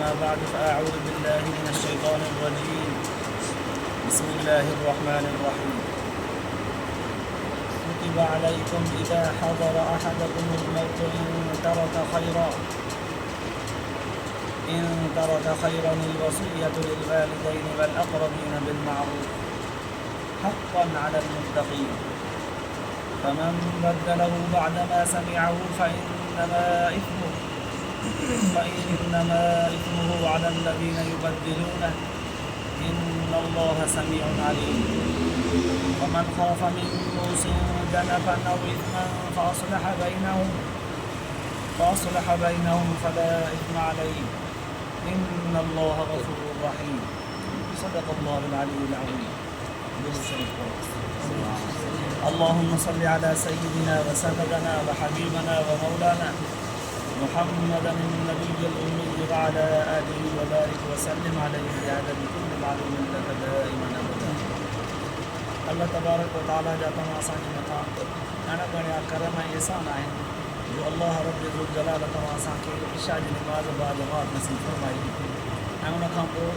أما بعد فأعوذ بالله من الشيطان الرجيم بسم الله الرحمن الرحيم كتب عليكم إذا حضر أحدكم الموت إن ترك خيرا الوصية للوالدين والأقربين بالمعروف حقا على المتقين فمن بدله بعدما سمعه فإنما إثمه على الذين يبدلونه إن الله سميع عليم ومن خاف من موص جنفا أو إثما فأصلح بينهم فلا إثم عليه إن الله غفور رحيم صدق الله العلي العظيم. اللهم صل على سيدنا وسندنا وحبيبنا ومولانا محمد النبي الأمي وعلى آله وبارك وسلم عليه بعدد كل معلوم لك دائما أبدا. अल्लाह तबारक व तआला जा तमाम असांजे मथां घणा घणा करम ऐं एहसान आहिनि जो अल्लाह रब ज़ुल जलाल तव्हां असांखे इशा जी नमाज़ बाजमात नसीब फरमाई ऐं उनखां पोइ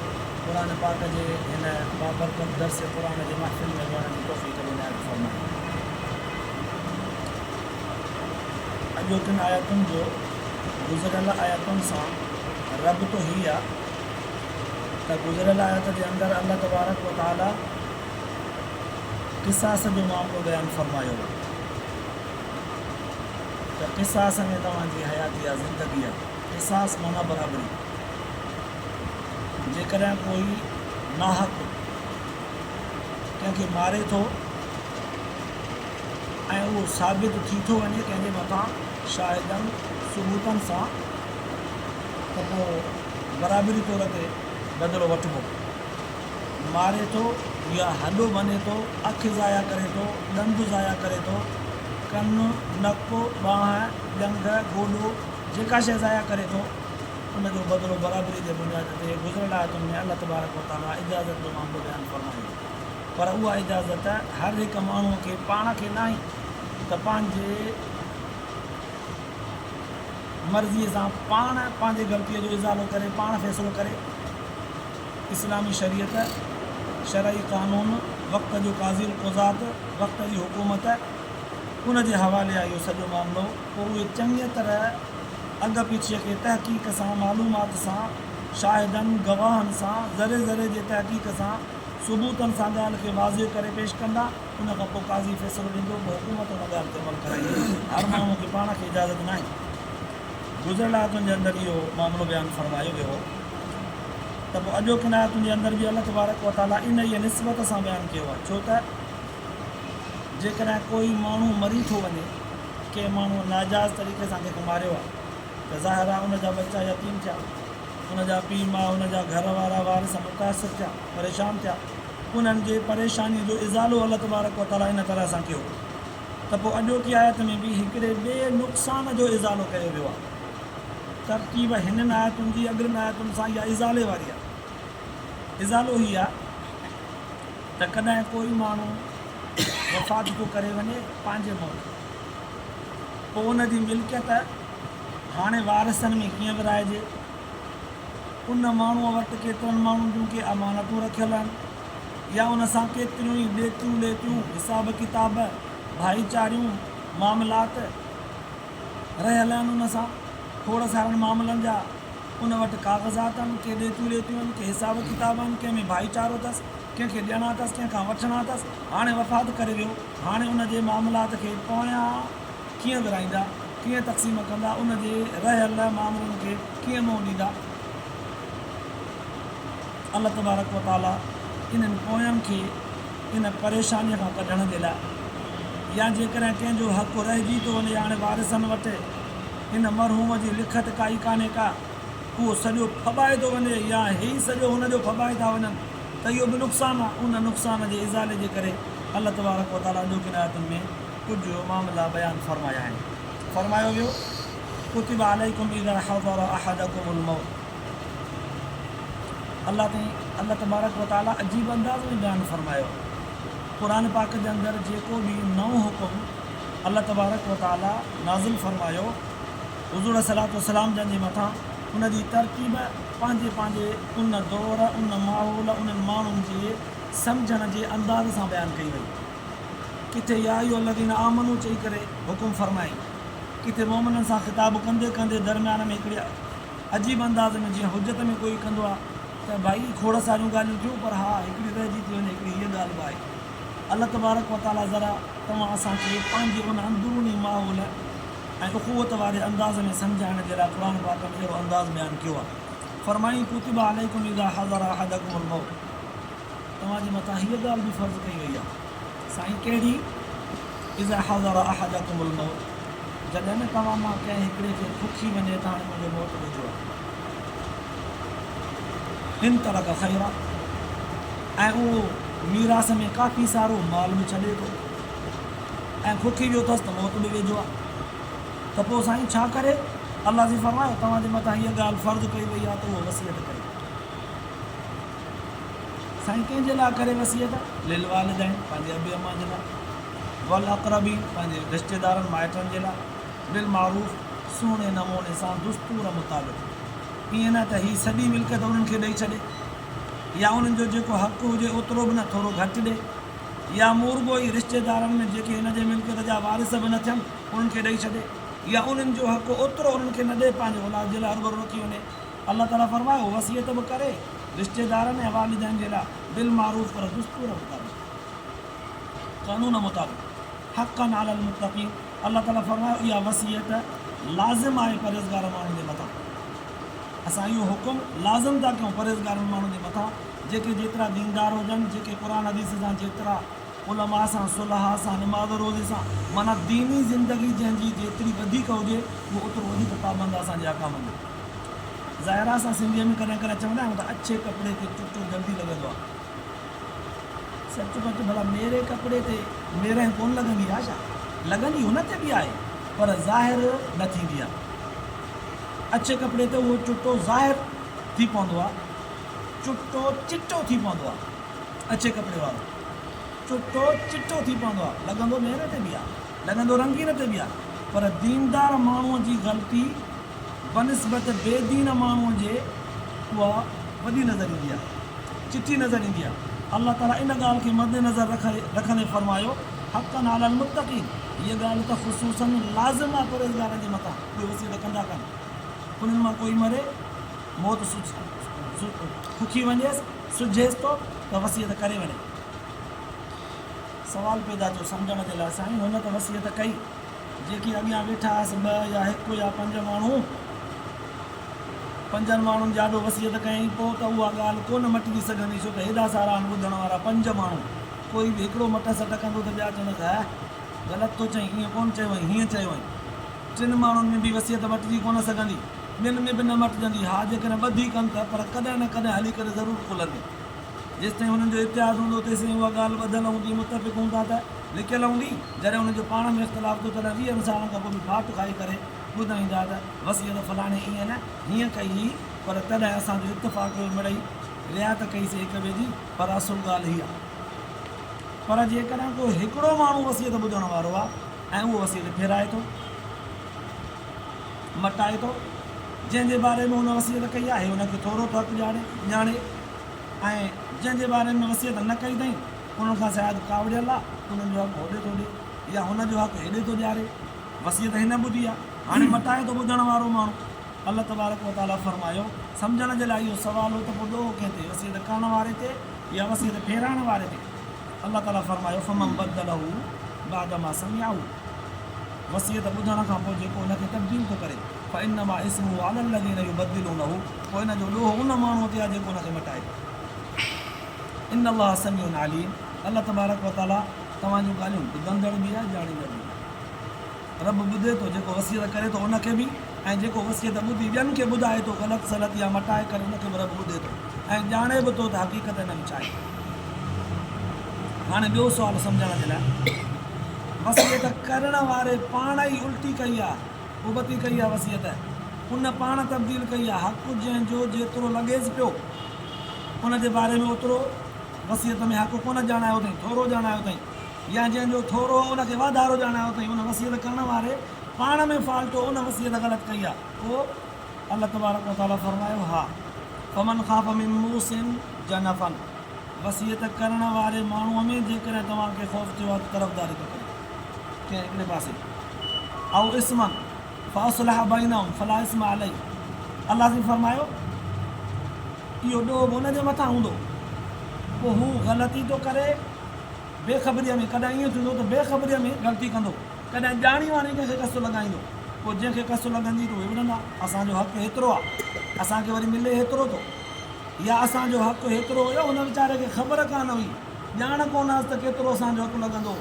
क़ुरान पाक जे हिन बाबरकत दर्स क़ुरान जे महफ़िल में वञण जी तौफ़ीक़ इनायत फरमाई। अॼोकिन आयतुनि जो गुज़िरियल आयतुनि सां रब्तो हीअ आहे त गुज़िरियल आयत जे अंदरि अल्लाह तबारक व तआला क़िसास जो मामिलो बयानु फरमायो त क़िसास में तव्हांजी हयाती आहे ज़िंदगी आहे। क़िसास माना बराबरी। जेकॾहिं कोई नाहक कंहिंखे मारे थो ऐं उहो साबित थी थो वञे कंहिंजे मथां शाहिदनि सबूतनि सां त पोइ बराबरी तौर ते बदिलो वठिबो। मारे थो या हॾो भञे थो, अखि ज़ाया करे थो, ॾंदु ज़ाया करे थो, कनु नकु ॿांह ॼंघ गोॾो जेका शइ ज़ाया करे थो उनजो बदिलो बराबरी जे बुनियाद ते गुज़िरियल आयतुनि में अल्लाह तबारक व तआला इजाज़त जो मामिलो बयानु फरमायो। पर उहा इजाज़त हर हिकु माण्हूअ खे पाण खे न आहे त पंहिंजे मर्ज़ीअ सां पाण पंहिंजे ग़लतीअ जो इज़ालो करे, पाण फ़ैसिलो करे। इस्लामी शरीयत, शरई क़ानून, वक़्त जो क़ाज़ी क़ुज़ात, वक़्त जी हुकूमत उन जे हवाले आहे इहो सॼो मामिलो। पोइ उहे चङी तरह अॻु पीछे खे तहक़ीक़ सां, मालूमात सां, शाहिदनि गवाहनि सां, ज़रे ज़रे जे तहक़ीक़ सां, सबूतनि सां ॻाल्हि खे वाज़िह करे पेश कंदा। उन खां पोइ क़ाज़ी फ़ैसिलो ॾींदो, पोइ हुकूमत उन ॻाल्हि ते अमल कराईंदी। हर माण्हूअ खे पाण खे इजाज़त न आहे। गुज़िरियल आयतुनि जे अंदरि इहो मामिलो बयानु फरमायो वियो हो त पोइ अॼोकिन आयतुनि जे अंदरि बि अल्लाह तबारक व तआला इन ई निस्बत सां बयानु कयो आहे। छो त जेकॾहिं कोई माण्हू मरी थो वञे, कंहिं माण्हूअ नाजाइज़ तरीक़े सां कंहिंखे मारियो आहे त ज़ाहिर आहे उनजा बच्चा यतीम थिया, उनजा पीउ माउ, उनजा घर वारा वारिस मुतासिर थिया, परेशान थिया। उन्हनि जे परेशानी जो इज़ालो अल्लाह तबारक व तआला इन तरह सां कयो त पोइ अॼोकी आयत में बि हिकिड़े ॿिए नुक़सान जो इज़ालो कयो वियो आहे। तरतीब हिननि आयतुनि जी अॻिलियुनि आयतुनि सां इहा इज़ाले वारी आहे। इज़ालो हीअ आहे त कॾहिं कोई माण्हू वफ़ात थो करे वञे पंहिंजे मौत, पोइ उनजी मिल्कियत हाणे वारिसनि में कीअं विराइजे। उन माण्हूअ वटि केतिरनि माण्हुनि जूं के अमानतूं रखियल आहिनि या उन सां केतिरियूं ई ॾेतियूं लेतियूं, हिसाब किताब, भाईचारियूं, मामलात रहियल आहिनि। उन सां खोड़ सारनि मामलनि जा उन वटि काग़ज़ात आहिनि, के ॾेतियूं लेतियूं आहिनि, के हिसाब किताब आहिनि, कंहिंमें भाईचारो अथसि, कंहिंखे ॾियणा अथसि, कंहिंखां वठणा अथसि। हाणे वफ़ात करे वियो, हाणे उन जे मामलात खे पोयां कीअं विराईंदा, कीअं तक़सीम कंदा, उन जे रहियल मामलनि खे कीअं मोह ॾींदा। अल्लाह तबारक व तआला इन्हनि पोयनि खे इन परेशानीअ खां कढण जे लाइ, या जेकॾहिं कंहिंजो हक़ु रहिजी थो वञे, हाणे वारिसनि वटि हिन मरहूम जी लिखत काई कान्हे का, उहो सॼो फॿाए थो वञे या हे ई सॼो हुनजो फॿाए था वञनि त इहो बि नुक़सानु आहे। उन नुक़सान जे इज़ाले जे करे अल्लाह तबारक व तआला अॼोकिन आयतुनि में कुझु मामला बयानु फरमाया आहिनि। फरमायो वियो कुतिब अलैकुम इज़ा हज़र अहदकुमुल मौत। अल्लाह तबारक व तआला अजीब अंदाज़ में बयानु फरमायो। क़ुरान पाक जे अंदरि जेको बि नओं हुकुम अल्लाह तबारक व तआला नाज़िल फरमायो, हुज़ूर सलातो सलाम जंहिंजे मथां उनजी तरतीब पंहिंजे पंहिंजे उन दौर उन माहौल उन्हनि माण्हुनि जे सम्झण जे अंदाज़ सां बयानु कई वई। किथे या इहो लॻीन आमनू चई करे हुकुम फरमाई, किथे मोमिननि सां ख़िताबु कंदे कंदे दरमियान में हिकिड़े अजीब अंदाज़ में जीअं हुजत में कोई कंदो आहे त भाई खोड़ सारियूं ॻाल्हियूं थियूं पर हा हिकिड़ी रहिजी थी वञे, हिकिड़ी हीअ ॻाल्हि बि आहे। अल्लाह तबारक व ताला ज़रा तव्हां असांखे पंहिंजे उन अंदरूनी माहौल ऐं उख़ुवत वारे अंदाज़ में सम्झाइण जे लाइ क़ुर पाक में अहिड़ो अंदाज़ बयानु कयो आहे। फरमाई कुतिबा अलैकुम इज़ा हज़रा अहदकुमुल मौत, तव्हांजे मथां हीअ ॻाल्हि बि फ़र्ज़ु कई वई आहे। साईं कहिड़ी? इज़ा हज़रा अहदकुमुल मौत, जॾहिं न तव्हां मां कंहिं हिकिड़े खे खुखी वञे त हाणे मुंहिंजो मौत वेझो आहे। इन तरह ख़ैरा, ऐं उहो मीरास में काफ़ी सारो माल बि छॾे थो ऐं खुखी वियो अथसि त मौत बि वेझो आहे, त पोइ साईं छा करे? अलाह जी फरमायो तव्हांजे मथां हीअ ॻाल्हि फ़र्ज़ु कई वई आहे त उहो वसियत करे। साईं कंहिंजे लाइ करे वसियत? लिल वालिदैन, पंहिंजे अबी अम्मा जे लाइ, वल अक़रबीन, पंहिंजे रिश्तेदारनि माइटनि जे लाइ, बिल मारूफ़, सुहिणे नमूने सां दुस्तूर मुताबिक़। ईअं न त हीअ सॼी मिल्कियत उन्हनि खे ॾेई छॾे, या उन्हनि जो जेको हक़ु हुजे ओतिरो बि न थोरो घटि ॾे, या मुर्गो ई रिश्तेदारनि में जेके हिन जे मिल्कियत जा वारिस बि न थियनि उन्हनि खे ॾेई छॾे, या उन्हनि जो हक़ु ओतिरो उन्हनि खे न ॾे पंहिंजे औलाद जे लाइ हरभरो रखी वञे। अलाह ताला फरमायो वसियत बि करे रिश्तेदारनि ऐं वालिदैन जे लाइ बिल मारूफ़, पर दुस्तूर मुताबिक़, क़ानून मुताबिक़, हक़न अलल मुत्तक़ीन। अलाह ताला फरमायो इहा वसियत लाज़िम आहे परहेज़गार माण्हुनि जे मथां। असां इहो हुकुम लाज़िम था कयूं परहेज़गारनि माण्हुनि जे मथां, जेके जेतिरा दीनदार हुजनि, जेके क़ुर हदीस सां जेतिरा उलमा सां सुलहा सां नमाज़ रोज़े सां माना दीनी ज़िंदगी जंहिंजी जेतिरी वधीक हुजे उहो ओतिरो वधीक पाबंद असांजे आका में। ज़ाहिर आहे असां सिंधीअ में कॾहिं कॾहिं चवंदा आहियूं त अच्छे कपिड़े ते चुटो जल्दी लॻंदो आहे। सच पच भला मेरे कपिड़े ते मेरे कोन लॻंदी आहे छा? लॻंदी हुन ते बि आहे पर ज़ाहिर न थींदी आहे। अच्छे कपिड़े ते उहो चुटो ज़ाहिर थी पवंदो आहे, चुटो चिटो थी पवंदो आहे। अच्छे कपिड़े वारो चुटो चिटो थी पवंदो आहे, लॻंदो मेरे ते बि आहे, लॻंदो रंगीन ते बि आहे, पर दीनदार माण्हूअ जी ग़लती बनिस्बत बेदीन माण्हूअ जे उहा वॾी नज़र ईंदी आहे, चिटी नज़र ईंदी आहे। अलाह ताला इन ॻाल्हि खे मद्देनज़र रखंदे फरमायो हक़न अलल मुत्तक़ीन, हीअ ॻाल्हि त ख़ुसूसन लाज़िम आहे परहेज़गारनि जे मथां, उहे वसियत कंदा कनि। उन्हनि मां कोई मरे, मौत खुखी वञेसि, सुझेसि थो त वसियत करे वञे। सवाल पैदा थियो सम्झण जे लाइ, साईं हुन त वसियत कई, जेकी अॻियां वेठा हुआसीं 2 या 1 या 5 माण्हू, 5 माण्हुनि जाॾो वसियत कयईं, पोइ त उहा ॻाल्हि कोन मटिजी सघंदी, छो त हेॾा सारा आहिनि ॿुधण वारा 5 माण्हू, कोई बि हिकिड़ो मट सट कंदो त ॿिया चवंदा हा ग़लति थो चई, ईअं कोन चयो आई, हीअं चयो आई। 3 माण्हुनि में बि वसियत मटिजी कोन सघंदी, ॿियनि में बि न मटिजंदी। हा जेकॾहिं ॿधी कनि था पर कॾहिं न कॾहिं हली करे ज़रूरु खुलंदी। जेसिताईं हुननि जो इतिहास हूंदो तेसिताईं उहा ॻाल्हि ॿधल हूंदी, मुतफ़िक़ हूंदा त लिकियल हूंदी। जॾहिं हुनजो पाण में इख़्तिलाफ़ थो तॾहिं 20 सालनि खां पोइ बि फाट खाई करे ॿुधाईंदा त वसियत फलाणे ईअं न हीअं कई हुई, पर तॾहिं असांजो इत्तिफ़ाक़ मिड़ई रिआयत कईसीं हिक ॿिए जी, पर असुलु ॻाल्हि हीअ आहे। पर जेकॾहिं को हिकिड़ो माण्हू वसियत ॿुधण वारो आहे ऐं उहो वसियत फेराए थो, मटाए थो, जंहिंजे बारे में हुन वसियत कई आहे हुनखे थोरो तो हक़ु ॼाणे, ऐं जंहिंजे बारे में वसियत न कई अथई उन्हनि खां शायदि कावड़ियल आहे, उन्हनि जो हक़ु होॾे थो ॾे या हुनजो हक़ु हेॾे थो ॾियारे, वसियत हिन ॿुधी आहे, हाणे मटाए थो ॿुधण वारो माण्हू। अल्लाह तबारक व ताला फरमायो सम्झण जे लाइ इहो सुवाल हो त पोइ ॾोहो कंहिं ते, वसियत करण वारे ते या वसियत फेराइण वारे ते? अल्लाह ताला फरमायो फमन बदलहू बाद मां समिअहू, वसियत ॿुधण खां पोइ जेको हुनखे तब्दील थो करे फइन्नमा इस्मुहु अलल लज़ीना युबद्दिलूनहू, पोइ हिन जो ॾोहो उन माण्हूअ ते आहे जेको हुनखे मटाए। इन्नल्लाह समीउन अलीम, अल्लाह तबारक व ताला तव्हांजूं ॻाल्हियूं ॿुधंदड़ बि आहे, ॼाणींदड़ बि आहे। रब ॿुधे थो, जेको वसियत करे थो उनखे बि, ऐं जेको वसियत ॿुधी ॿियनि खे ॿुधाए थो ग़लति सलत या मटाए करे उनखे बि रब ॿुधे थो ऐं ॼाणे बि थो त हक़ीक़त हिन में छा आहे। हाणे ॿियो सुवालु सम्झण जे लाइ, वसियत करण वारे पाण ई उल्टी कई आहे, उबती कई आहे वसियत, उन पाण तब्दील कई आहे। हक़ु जंहिंजो जेतिरो लॻेसि पियो उनजे बारे में ओतिरो वसियत में हक़ु कोन ॼाणायो अथई, थोरो ॼाणायो अथई, या जंहिंजो थोरो उनखे वाधारो ॼाणायो अथई, उन वसियत करण वारे पाण में फाल्टो, उन वसियत ग़लति कई आहे, उहो अल्लाह तबारक व तआला फरमायो हा फमन ख़ाफ़ मिन मूसिन जनफन वसियत करण वारे माण्हूअ में जेकॾहिं तव्हांखे ख़ौफ़ थियो आहे तरफ़दारी थो करे कंहिं हिकिड़े पासे ऐं इस्मन फ़अस्लह बैनहुम फला इस्म अलैह अल्लाह जी फरमायो इहो ॾोह बि उनजे मथां हूंदो पोइ हू ग़लती थो करे बेख़बरीअ में कॾहिं ईअं थींदो त बेख़बरीअ में ग़लती कंदो कॾहिं ॼाणी वाणी कंहिंखे कसु लॻाईंदो पोइ जंहिंखे कसु लॻंदी त उहे विढ़ंदा असांजो हक़ु हेतिरो आहे असांखे वरी मिले हेतिरो थो या असांजो हक़ु हेतिरो हुयो हुन वीचारे खे ख़बर कान हुई ॼाण कोन हुअसि त केतिरो असांजो हक़ु लॻंदो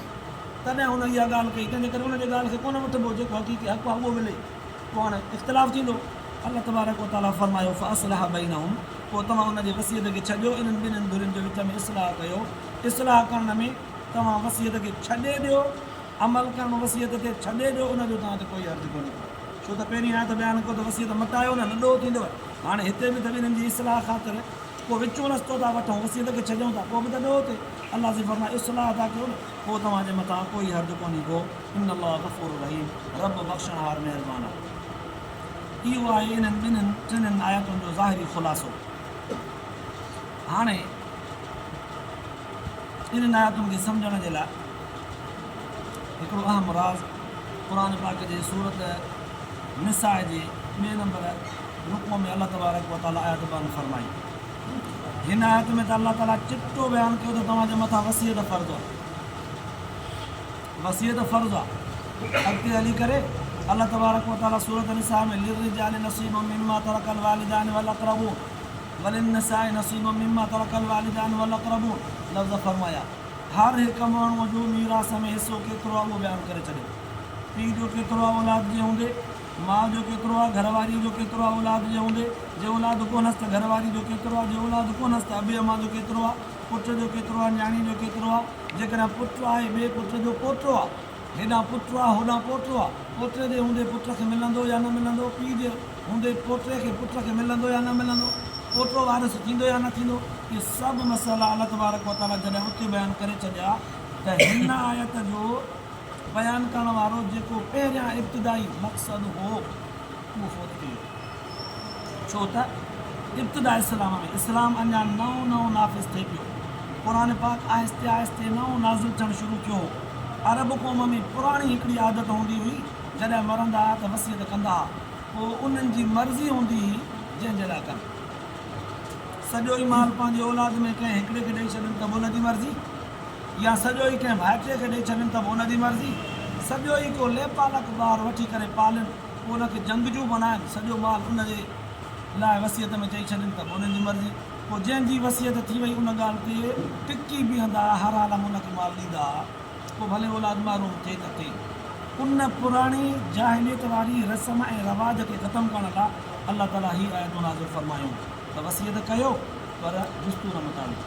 तॾहिं हुन इहा ॻाल्हि कई तंहिंजे करे हुनजे ॻाल्हि खे कोन वठिबो जेको हक़ीक़ी हक़ु आहे उहो मिले पोइ हाणे इख़्तिलाफ़ु थींदो अल्लाह तबारक व तआला फरमायो फ़अस्लह बैनहुम पोइ तव्हां हुनजे वसियत खे छॾियो इन्हनि ॿिन्हिनि धुरियुनि जे विच में इस्लाह कयो इस्लाह करण में तव्हां वसियत खे छॾे ॾियो अमल करणु वसियत ते छॾे ॾियो उनजो तव्हां ते कोई अर्ज़ु कोन्हे छो त पहिरीं आयत बयानु कयो त वसियत मटायो न ॾोह थींदव हाणे हिते बि त ॿिन्हिनि जी इस्लाह ख़ातिर पोइ विचो रस्तो था वठूं वसियत खे छॾियूं था पोइ बि त ॾोह थिए अल्लाह जी फरमाए इस्लाह था कयो न पोइ तव्हांजे मथां कोई हर्ज़ु कोन्हे को इन अल्लाह गफ़ूर रहीम रब बख़्शणहार महिरबानी इहो आहे इन्हनि ॿिन्हिनि टिनिनि आयतुनि जो ज़ाहिरी ख़ुलासो हाणे इन्हनि आयतुनि खे सम्झण जे लाइ हिकिड़ो अहम राज़ क़ुर पाक जे सूरत निसा जे ॿिए नंबर रुक़ो में अल्लाह तबारक व तआला आयत बयानु फरमाई हिन आयत में त अल्लाह ताला चिटो बयानु कयो त तव्हांजे मथां वसियत फ़र्ज़ु आहे वसियत फ़र्ज़ु आहे अॻिते हली करे अल्लाह तबारक व तआला सूरत निसा में लिर्रिजालि नसीबुम मिम्मा तरकल वालिदान वल अक़रबून वलिन्निसाइ नसीबुम मिम्मा तरकल वालिदान वल अक़रबून लफ़्ज़ फरमाया हर हिकु माण्हूअ जो मीरास में हिसो केतिरो आहे उहो बयानु करे छॾियो पीउ जो केतिरो आहे औलाद जे हूंदे माउ जो केतिरो आहे घरवारी जो केतिरो आहे औलाद जे हूंदे जे औलाद कोन्हसि त घरवारी जो केतिरो आहे जे औलाद कोन्हसि त अबे अमा जो केतिरो आहे पुट जो केतिरो आहे न्याणी जो केतिरो आहे जेकॾहिं पुटु आहे ॿिए पुट जो पोटो आहे हेॾां पुटु आहे होॾां पोटो आहे पोटे जे हूंदे पुट खे मिलंदो या न मिलंदो पीउ जे हूंदे पोटे खे पुट खे मिलंदो या न मिलंदो पोटो वारिस थींदो या न थींदो इहे सभु मसाला अल्लाह तबारक व तआला जॾहिं उते बयानु करे छॾिया त हिन आयत जो बयानु करण वारो जेको पहिरियां इब्तिदाई मक़सदु हो उहो फ़ौत थी वियो छो त इब्तिदा इस्लाम में इस्लाम अञा नओं नाफ़िज़ थिए पियो क़ुर पाक आहिस्ते आहिस्ते नओं नाज़िल थियणु शुरू कयो हो अरब क़ौम में पुराणी हिकिड़ी आदत हूंदी हुई जॾहिं मरंदा हुआ त वसियत कंदा पोइ उन्हनि जी मर्ज़ी हूंदी हुई जंहिंजे लाइ कनि सॼो ई माल पंहिंजे औलाद में कंहिं हिकिड़े खे ॾेई छॾनि त बि उनजी मर्ज़ी या सॼो ई कंहिं भाइटे खे ॾेई छॾनि त बि उनजी मर्ज़ी सॼो ई को लेपालक ॿार वठी करे पालनि पोइ उनखे जंगजू बनाइनि सॼो माल उनजे लाइ वसियत में चई छॾनि त बि उन्हनि जी मर्ज़ी पोइ जंहिंजी वसियत थी वई उन ॻाल्हि ते टिकी बीहंदा हर हाल में उनखे माल ॾींदा पोइ भले औलाद मारूं थिए त थिए उन पुराणी जाहिलियत वारी रस्म ऐं रवाज खे ख़तमु करण लाइ अल्लाह ताला ही आयतूं नाज़िल फरमायूं त वसियत कयो पर दुस्तूर मुताबिक़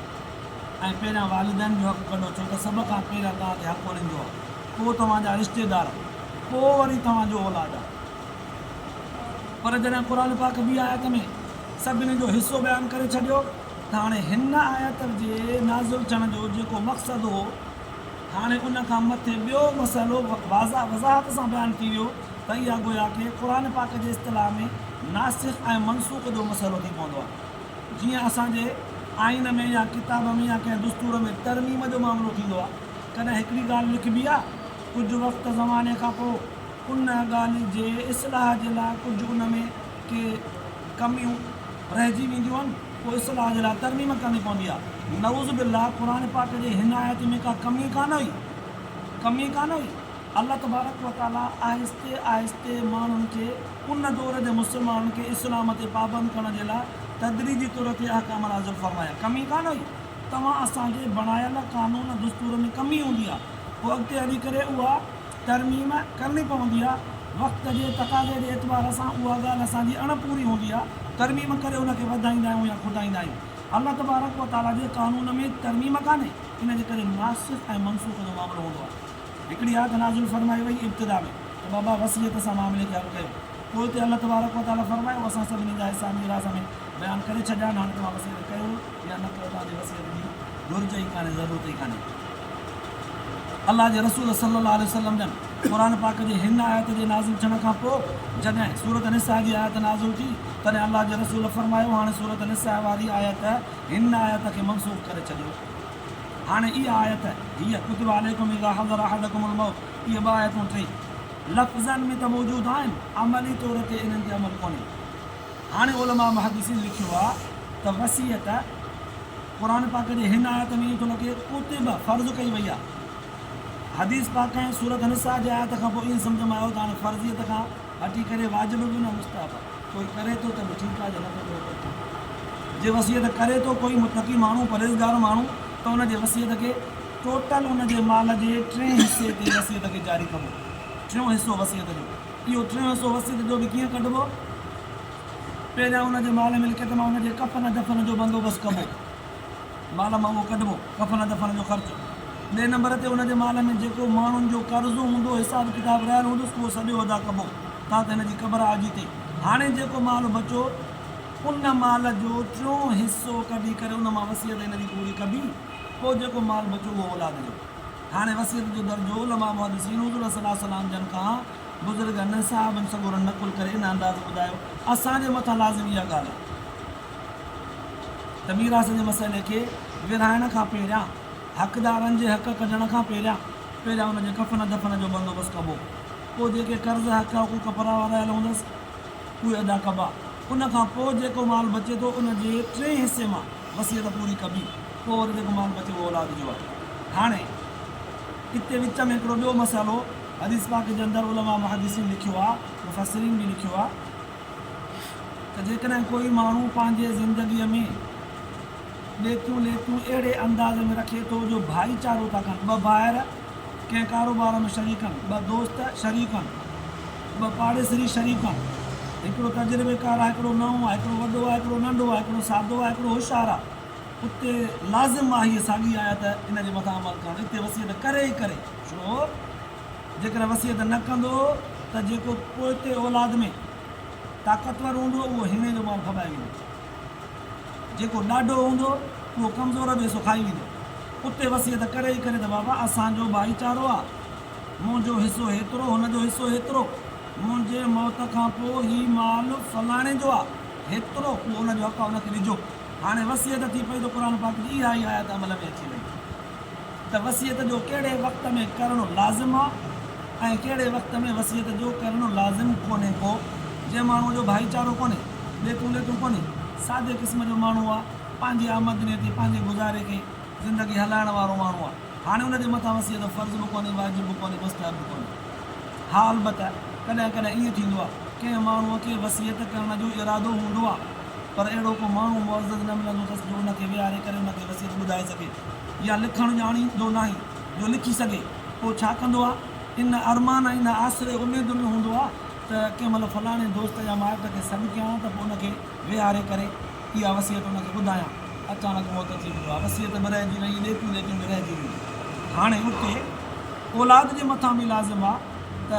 ऐं पहिरियां वालिदैन जो हक़ु कढो छो त सभ खां पहिरियां तव्हांखे हक़ु ॾींदो आहे पोइ तव्हांजा रिश्तेदार पोइ वरी तव्हांजो औलाद आहे पर जॾहिं क़ुर पाक ॿी आयत में सभिनी जो हिसो बयानु करे छॾियो त हाणे हिन आयत जे नाज़िल थियण जो जेको मक़सदु हो हाणे उन खां मथे ॿियो मसइलो वज़ाहत सां बयानु थी वियो त इहा गोया के क़ुर पाक जे इस्तिलाह में नासिख़ ऐं मनसूख़ जो मसइलो थी पवंदो आहे जीअं असांजे आइन में या किताब में या कंहिं दुस्तूर में तरमीम जो मामिलो थींदो आहे कॾहिं हिकिड़ी ॻाल्हि लिखबी आहे कुझु वक़्तु ज़माने खां पोइ उन ॻाल्हि जे इस्लाह जे लाइ कुझु उन में के कमियूं रहिजी वेंदियूं आहिनि पोइ इस्लाह जे लाइ तरमीम करणी पवंदी आहे नऊज़ बिल्लाह क़ुर पाक जे हिन आयत में का कमी कान हुई अल्लाह तबारक व तआला आहिस्ते आहिस्ते माण्हुनि खे उन दौर जे मुस्लमाननि खे इस्लाम ते पाबंद करण जे लाइ तदरीजी तौर ते अहकाम नाज़िल फरमाया कमी कान हुई तव्हां असांजे बणायल कानून दुस्तूर में कमी हूंदी आहे पोइ अॻिते हली करे उहा तरमीम करणी पवंदी आहे वक़्त जे तक़ाज़े जे एतबार सां उहा ॻाल्हि असांजी अणपूरी हूंदी आहे तरमीम करे उनखे वधाईंदा आहियूं या खुटाईंदा आहियूं अल्लाह तबारक व तआला जे कानून में तरमीम कान्हे इन जे करे नासिख़ ऐं मनसूख़ जो मामिलो हूंदो आहे हिकिड़ी आयत नाज़िल फरमाई वई इब्तिदा में त बाबा वसियत सां मामले खे हल कयो पोइ हिते अल्लाह तबारक व तआला फरमायो असां सभिनी जा हिसा मीरास में बयानु करे छॾिया हाणे तव्हां वसियत कयो या न कयो तव्हांजी वसियत जी घुरिज ई कान्हे ज़रूरत ई कान्हे अल्लाह जे रसूल सल्लल्लाहु अलैहि वसल्लम जन क़ुरान पाक जे हिन आयत जे नाज़िल थियण खां पोइ जॾहिं सूरत निसा जी आयत नाज़िल थी तॾहिं अल्लाह जे रसूल फरमायो हाणे सूरत निसा वारी आयत हिन आयत खे मनसूख़ करे छॾियो। हाणे इहा आयत हीअ कुतिबा अलैकुम इज़ा हज़र अहदकुमुल मौत, इहे ॿ आयतूं टे लफ़्ज़नि में त मौजूदु आहिनि, अमली तौर ते इन्हनि ते अमल कोन्हे। हाणे उलमा मुहद्दिसीन लिखियो आहे त वसीयत क़ुरान पाक जे हिन आयत में ईअं थो लॻे कुतिब फ़र्ज़ु कई वई आहे। हदीस पाक ऐं सूरत निसा जे आयत खां पोइ ईअं सम्झ में आयो त हाणे फ़र्ज़ियत खां हटी करे वाजिब बि न मुस्तहब आहे। कोई करे थो त बि ठीकु आहे, जे नथो करे त जे वसीयत करे थो कोई मुतक़ी माण्हू परहेज़गार माण्हू त उनजे वसीयत खे टोटल उनजे माल जे 3 हिसे ते वसीयत खे जारी कबो। 3 हिसो वसीयत जो, इहो 3 हिसो वसीयत जो बि कीअं कढिबो? पहिरियां उनजे माल मिल्कियत मां उनजे कफ़न दफ़न जो बंदोबस्तु कबो, माल मां उहो कढिबो कफ़न दफ़न जो ख़र्चु। ॿिए नंबर ते उनजे माल में जेको माण्हुनि जो कर्ज़ु हूंदो, हिसाब किताब रहियल हूंदुसि, उहो सॼो अदा कबो ताकी हिनजी क़बर आजी थिए। हाणे जेको माल बचो उन माल जो 3 हिसो कढी करे उन मां वसीयत हिनजी पूरी कबी, पोइ जेको माल बचो उहो औलाद जो। हाणे वसीयत जो दर्जो उलमा मुहद्दिसीन हुज़ूर सल्लल्लाहु अलैहि वसल्लम जन खां बुज़ुर्गनि साहिबनि सगोरनि नक़ुल करे इन अंदाज़ ॿुधायो। असांजे मथां लाज़िम इहा ॻाल्हि आहे त मीरास जे मसइले खे विरहाइण खां पहिरियां, हक़दारनि जे हक़ कढण खां पहिरियां उनजे कफ़न दफ़न जो बंदोबस्तु कबो, पोइ जेके कर्ज़ हक़ हक़ूक़ परावा रहियल हूंदसि उहे अदा कबा। उन खां पोइ जेको माल बचे थो उनजे 3 हिसे मां वसीयत पूरी कबी, पोइ वरी जेको माल बचे उहो औलाद जो आहे। हाणे हिते विच में हिकिड़ो ॿियो मसालो हदीस पाक जे अंदरि उलमा मुहद्दिसीन लिखियो आहे, मुफ़स्सिरीन बि लिखियो आहे त जेकॾहिं कोई माण्हू पंहिंजे ज़िंदगीअ में लेतियूं लेतियूं अहिड़े अंदाज़ में रखे थो जो भाईचारो था कनि, 2 भाइर कंहिं कारोबार में शरीक आहिनि, 2 दोस्त शरीक आहिनि, 2 पाड़ेसरी शरीक आहिनि, हिकिड़ो तजुर्बेकार आहे, हिकिड़ो नओं आहे, हिकिड़ो वॾो आहे, हिकिड़ो नंढो आहे, हिकिड़ो सादो आहे, हिकिड़ो होशियारु आहे, उते लाज़िम आहे हीअ साॻी आयत इन जे मथां अमल करणु। हिते वसीयत करे ई करे, छो जेकर वसीयत न कंदो त जेको पोइ औलाद में ताक़तवर हूंदो उहो हिन जो माल खपाए वेंदो, जेको ॾाढो हूंदो उहो कमज़ोर जो हिसो खाई वेंदो। उते वसीयत करे ई करे त बाबा असांजो भाईचारो आहे, मुंहिंजो हिसो हेतिरो, हुनजो हिसो हेतिरो, मुंहिंजे मौत खां पोइ हीउ माल फलाणे जो आहे, हेतिरो उहो हुनजो हक़ आहे, हुनखे ॾिजो। हाणे वसीयत थी पई त क़ुरान पाक जी इहा ई आयत अमल में अची वई त वसीयत जो कहिड़े वक़्त में करणु लाज़िम आहे ऐं कहिड़े वक़्त में वसीयत जो करणु लाज़िम कोन्हे को। जंहिं माण्हूअ जो भाईचारो कोन्हे, लेतूं लेतूं कोन्हे, सादे क़िस्म जो माण्हू आहे, पंहिंजे आमदनी ते पंहिंजे गुज़ारे खे ज़िंदगी हलाइण वारो माण्हू आहे, हाणे उनजे मथां वसीयत फ़र्ज़ बि कोन्हे, वाजिब बि कोन्हे, मुस्तहब बि कोन्हे। हा अलबत कॾहिं कॾहिं ईअं थींदो आहे कंहिं माण्हूअ खे वसीयत करण जो इरादो हूंदो आहे पर अहिड़ो को माण्हू मुअज़्ज़ज़ न मिलंदो अथसि जो उनखे विहारे करे उनखे वसीयत ॿुधाए सघे या लिखणु ॼाणींदो नाहे जो लिखी सघे। पोइ छा कंदो आहे, इन अरमान इन आसिरे उमेदुनि में हूंदो आहे त कंहिं महिल फलाणे दोस्त या माइट खे सॾु कयां त पोइ उनखे विहारे करे इहा वसीयत उनखे ॿुधायां। अचानक मौत थी वेंदो आहे, वसीयत बि रहिजी वई, लेतियूं लेतियूं बि रहिजी वई। हाणे उते औलाद जे मथां बि लाज़िम आहे त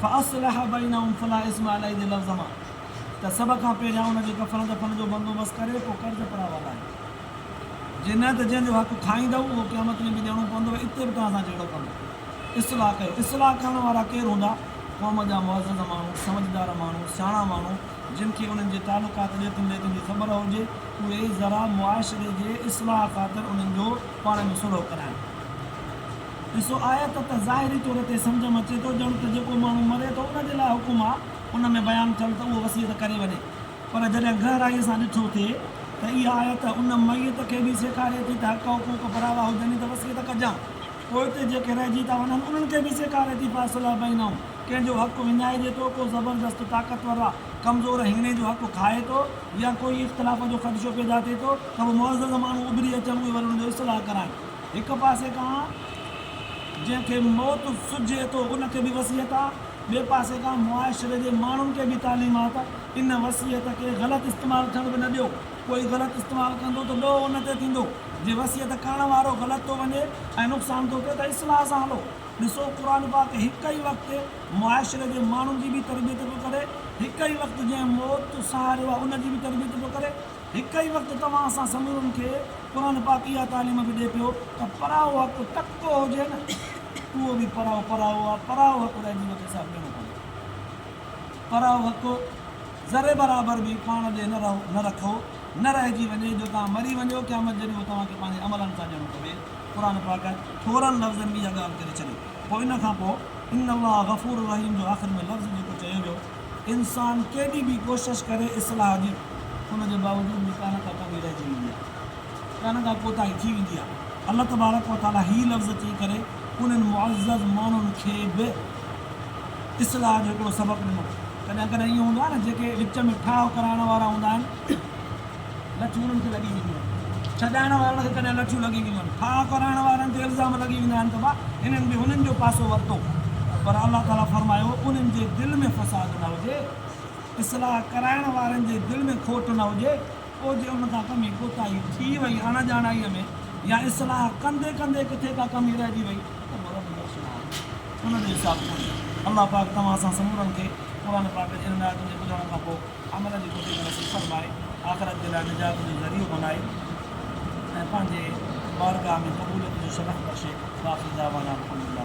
फ़अस्लिह बैनहुम फला इस्म अलैहि जे लफ़्ज़ मां त सभ खां पहिरियां उनजे कफ़न दफ़न जो बंदोबस्तु करे पोइ कर्ज़ परावा लाइ, जे न त जंहिंजो हक़ु खाईंदव उहो क़यामत में बि ॾियणो पवंदव, इते बि तव्हां सां जहिड़ो कंदो। इस्लाह कयो। इस्लाह करण वारा केरु हूंदा? क़ौम जा मुअज़्ज़ज़ माण्हू, समझदार माण्हू, सियाणा माण्हू, जिन खे उन्हनि जे तालुकात लेतियुनि लेतियुनि जी ख़बर हुजे, उहे ज़रा मुआशिरे जे इस्लाह ख़ातिर उन्हनि जो पाण में सुलह कराइनि। ॾिसो आयत त ज़ाहिरी तौर ते सम्झ में अचे थो ॼण त जेको माण्हू मरे थो उनजे लाइ हुकुम आहे, उन में बयानु थियलु त उहो वसीयत करे वञे, पर जॾहिं गहराईअ सां ॾिठो थिए त इहा आयत उन मयत खे बि सेखारे थी त हक़ हुक़ूक़ परावा हुजनि त वसीयत कजां। पोइ हिते जेके रहिजी था वञनि उन्हनि खे बि सेखारे थी फ़ैसिला बैनहुम, कंहिंजो हक़ु विञाइजे थो, को ज़बरदस्त ताक़तवर आहे कमज़ोर हिने जो हक़ु खाए थो या कोई इख़्तिलाफ़ जो ख़दशो पैदा थिए थो त उहो मुअज़्ज़ज़ माण्हू उभरी अचनि, उहे वरी उनजो इस्लाह कराइनि। हिकु पासे खां जंहिंखे मौत सुझे थो उनखे बि वसीयत आहे, ॿिए पासे खां मुआशिरे जे माण्हुनि खे बि तालीमात इन वसीयत खे ग़लति इस्तेमालु थियण बि न ॾियो। कोई ग़लति इस्तेमालु कंदो त ॾोह उन ते थींदो, जे वसीयत करण वारो ग़लति थो वञे ऐं नुक़सानु थो थिए त इस्लाह सां हलो। ॾिसो क़ुरान पाक हिकु ई वक़्तु मुआशिरे जे माण्हुनि जी बि तरबियत पियो करे, हिकु ई वक़्तु जंहिं मौत सहारियो आहे उनजी बि तरबियत पियो करे, हिकु ई वक़्तु तव्हां असां समूरनि खे क़ुरान पाक इहा तालीम बि ॾिए पियो त पराओ हक़ु टको हुजे न उहो बि पराओ हक़ रहिजी वियो त हिसाबु ॾियणो पवंदो। पराओ हक़ ज़रे बराबरि बि पाण ॾे न रखो, न रहिजी वञे जो तव्हां मरी वञो क़यामत जॾहिं उहो तव्हांखे पंहिंजे अमलनि सां ॾियणो पवे। क़ुर पाक थोरनि लफ़्ज़नि में इहा ॻाल्हि करे छॾे। पोइ इन खां पोइ इन अल्लाह गफ़ूर रहीम जो आख़िर में लफ़्ज़ जेको चयो वियो, इंसानु केॾी बि कोशिशि करे इस्लाह जी, हुनजे बावजूदि बि कान का कमी रहिजी वेंदी आहे, कान का कोताही थी वेंदी आहे। अल्लाह तबारक व तआला हीअ लफ़्ज़ चई करे उन्हनि मुअज़्ज़ज़ माण्हुनि खे बि इस्लाह जो हिकिड़ो सबक़ु ॾिनो। कॾहिं कॾहिं ईअं हूंदो आहे न, जेके विच में ठाह कराइण वारा हूंदा आहिनि, लठियूं उन्हनि खे लॻी वेंदियूं आहिनि, छॾाइण वारनि खे कॾहिं लठियूं लॻी वेंदियूं आहिनि, ठाह कराइण वारनि ते इल्ज़ाम लॻी वेंदा आहिनि त भाउ हिननि बि हुननि जो पासो वरितो। पर अलाह ताला फरमायो उन्हनि जे दिलि में फ़साद न हुजे, इस्लाह कराइण वारनि जे दिलि में खोट न हुजे। पोइ जे उन खां कमी कोताही थी वई अणॼाणाईअ में, या इस्लाह कंदे कंदे किथे का कमी रहिजी वई त हुनजो हिसाबु कोन्हे। अलाह पाक तव्हां सां समूरनि खे क़ुर पाक जे इन आयतुनि जे ॿुधण खां पोइ अमल जी कोशिशि नसीब फरमाए, आख़िरत जे लाइ निजात जो ज़रियो बणाए ऐं पंहिंजे बारगाह में क़बूलियत जो शरफ़ बख़्शे। बाक़ी दावाना अल्हम्दुलिल्लाह।